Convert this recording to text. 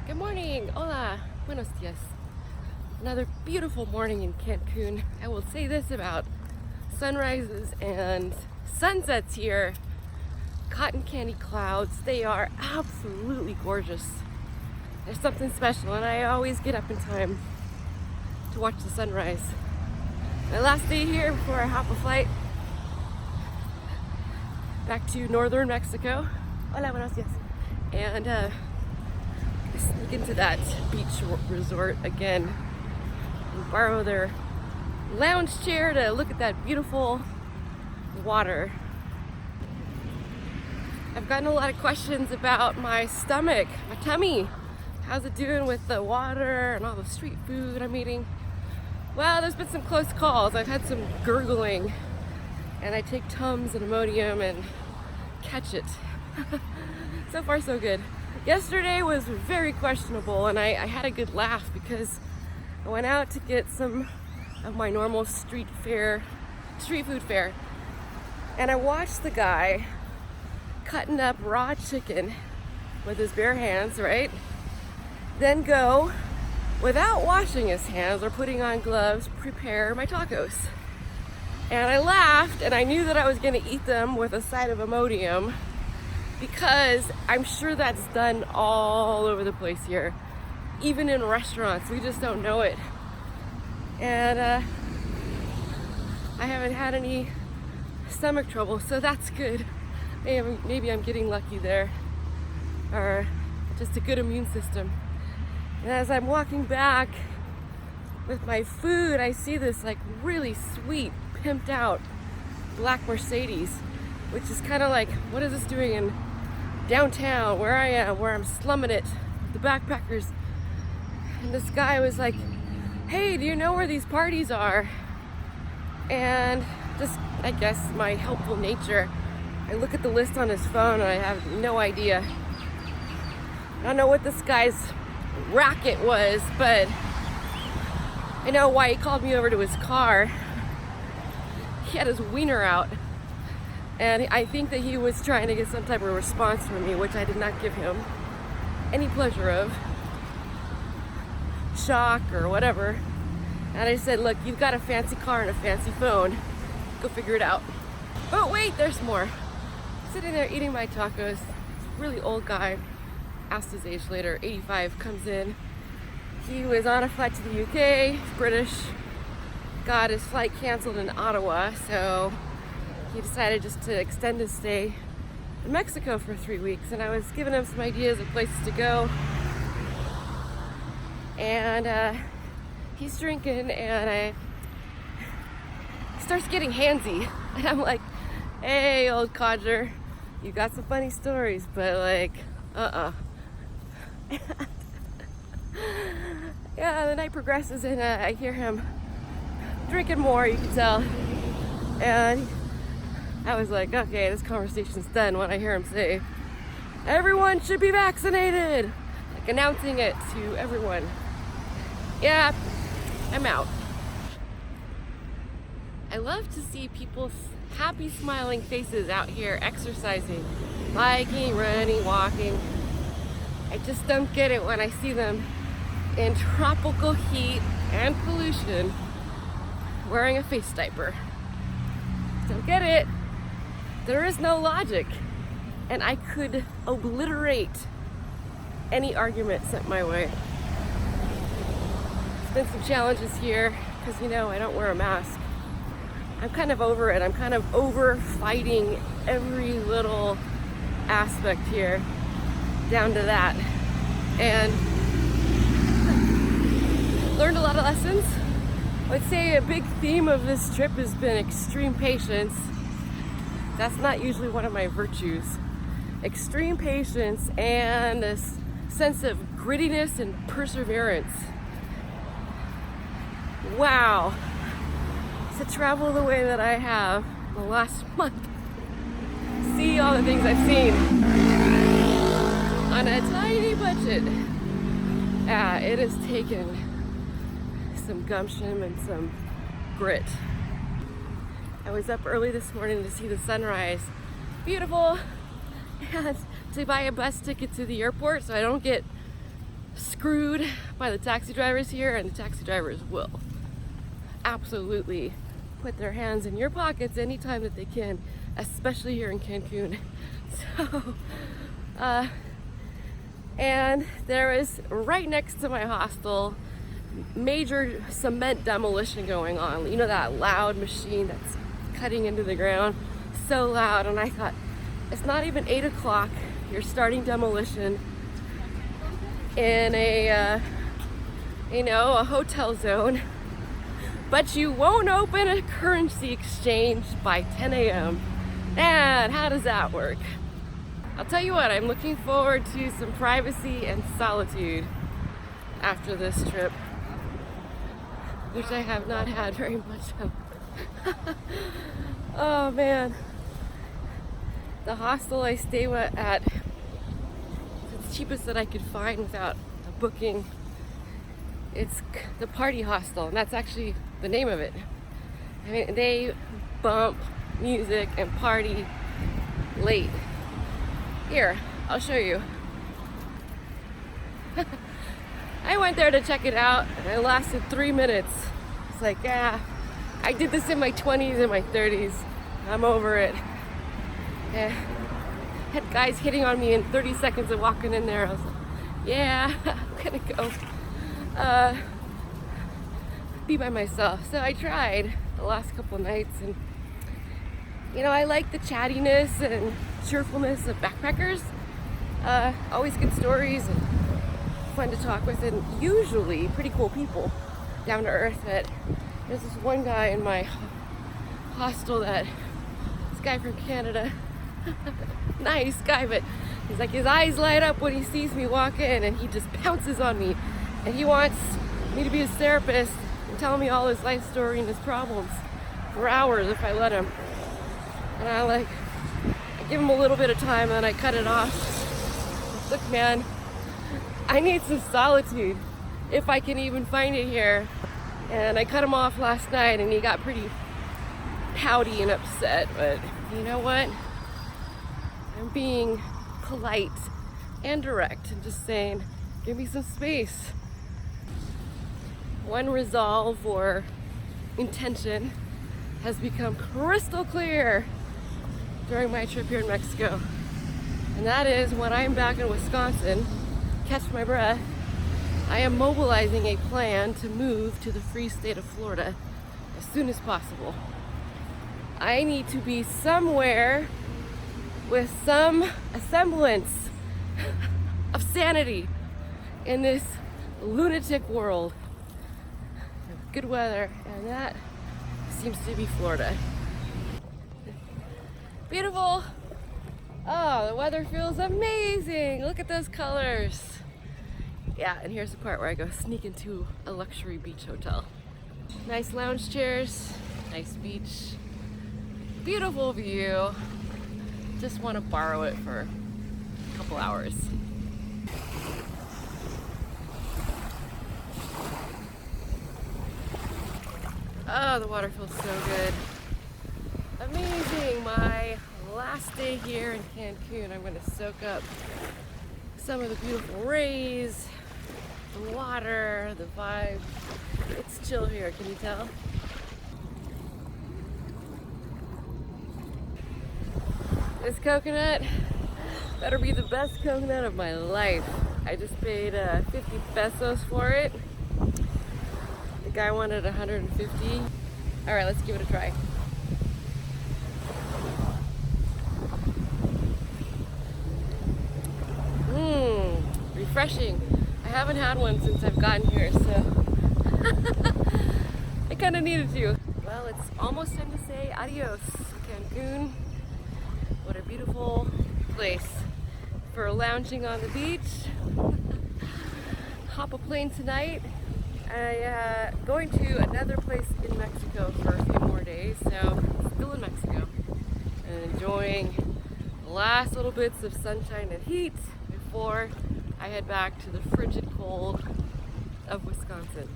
Good morning, hola, buenos dias. Another beautiful morning in Cancun. I will say this about sunrises and sunsets here. Cotton candy clouds, they are absolutely gorgeous. There's something special, and I always get up in time to watch the sunrise. My last day here before I hop a flight back to northern Mexico. Hola, buenos dias. And sneak into that beach resort again and borrow their lounge chair to look at that beautiful water. I've gotten a lot of questions about my stomach, my tummy. How's it doing with the water and all the street food I'm eating? Well, there's been some close calls. I've had some gurgling, and I take Tums and Imodium and catch it. So far, so good. Yesterday was very questionable, and I had a good laugh because I went out to get some of my normal street food fare, and I watched the guy cutting up raw chicken with his bare hands, right? Then go, without washing his hands or putting on gloves, prepare my tacos. And I laughed, and I knew that I was going to eat them with a side of Imodium, because I'm sure that's done all over the place here, even in restaurants. We just don't know it. And I haven't had any stomach trouble, so that's good. Maybe I'm getting lucky there, or just a good immune system. And as I'm walking back with my food, I see this like really sweet, pimped out black Mercedes, which is kind of like, what is this doing in downtown where I am, where I'm slumming it, the backpackers? And this guy was like, hey, do you know where these parties are? And just, I guess, my helpful nature, I look at the list on his phone and I have no idea. I don't know what this guy's racket was, but I know why he called me over to his car. He had his wiener out, and I think that he was trying to get some type of response from me, which I did not give him any pleasure of, shock or whatever. And I said, look, you've got a fancy car and a fancy phone, go figure it out. But wait, there's more. Sitting there eating my tacos, this really old guy, asked his age later, 85, comes in. He was on a flight to the UK, he's British, got his flight canceled in Ottawa, so he decided just to extend his stay in Mexico for 3 weeks. And I was giving him some ideas of places to go, and he's drinking, and he starts getting handsy, and I'm like, hey, old codger, you got some funny stories, but like, yeah, the night progresses, and I hear him drinking more, you can tell. And I was like, okay, this conversation's done when I hear him say, everyone should be vaccinated, like announcing it to everyone. Yeah, I'm out. I love to see people's happy smiling faces out here exercising, biking, running, walking. I just don't get it when I see them in tropical heat and pollution wearing a face diaper. Don't get it. There is no logic, and I could obliterate any argument sent my way. There's been some challenges here because, I don't wear a mask. I'm kind of over it. I'm kind of over fighting every little aspect here, down to that. And learned a lot of lessons. I would say a big theme of this trip has been extreme patience. That's not usually one of my virtues. Extreme patience and a sense of grittiness and perseverance. Wow. To travel the way that I have the last month, see all the things I've seen on a tiny budget. It has taken some gumption and some grit. I was up early this morning to see the sunrise. Beautiful. And to buy a bus ticket to the airport so I don't get screwed by the taxi drivers here, and the taxi drivers will absolutely put their hands in your pockets anytime that they can, especially here in Cancun. So, and there is right next to my hostel major cement demolition going on. You know, that loud machine that's cutting into the ground, so loud. And I thought, it's not even 8 o'clock, you're starting demolition in a a hotel zone, but you won't open a currency exchange by 10 a.m. And how does that work? I'll tell you what, I'm looking forward to some privacy and solitude after this trip, which I have not had very much of. Oh man. The hostel I stay at, it's the cheapest that I could find without a booking. It's the Party Hostel, and that's actually the name of it. I mean, they bump music and party late. Here, I'll show you. I went there to check it out, and it lasted 3 minutes. It's like, yeah, I did this in my 20s and my 30s. I'm over it. Yeah. Had guys hitting on me in 30 seconds of walking in there. I was like, yeah, I'm gonna go be by myself. So I tried the last couple of nights, and I like the chattiness and cheerfulness of backpackers. Always good stories and fun to talk with, and usually pretty cool people, down to earth. But there's this one guy in my hostel this guy from Canada, nice guy, but he's like, his eyes light up when he sees me walk in, and he just pounces on me, and he wants me to be his therapist and tell me all his life story and his problems for hours if I let him. And I give him a little bit of time, and then I cut it off. Look, man, I need some solitude if I can even find it here. And I cut him off last night, and he got pretty pouty and upset, but you know what? I'm being polite and direct and just saying, give me some space. One resolve or intention has become crystal clear during my trip here in Mexico. And that is, when I'm back in Wisconsin, catch my breath, I am mobilizing a plan to move to the free state of Florida as soon as possible. I need to be somewhere with some semblance of sanity in this lunatic world. Good weather, and that seems to be Florida. Beautiful. Oh, the weather feels amazing. Look at those colors. Yeah, and here's the part where I go sneak into a luxury beach hotel. Nice lounge chairs, nice beach, beautiful view. Just want to borrow it for a couple hours. Oh, the water feels so good. Amazing. My last day here in Cancun, I'm going to soak up some of the beautiful rays, the water, the vibe. It's chill here, can you tell? This coconut better be the best coconut of my life. I just paid 50 pesos for it. The guy wanted 150. All right, let's give it a try. Refreshing. I haven't had one since I've gotten here, so I kind of needed to. Well, it's almost time to say adios, Cancun. What a beautiful place for lounging on the beach. Hop a plane tonight. I going to another place in Mexico for a few more days, so still in Mexico and enjoying the last little bits of sunshine and heat before I head back to the frigid cold of Wisconsin.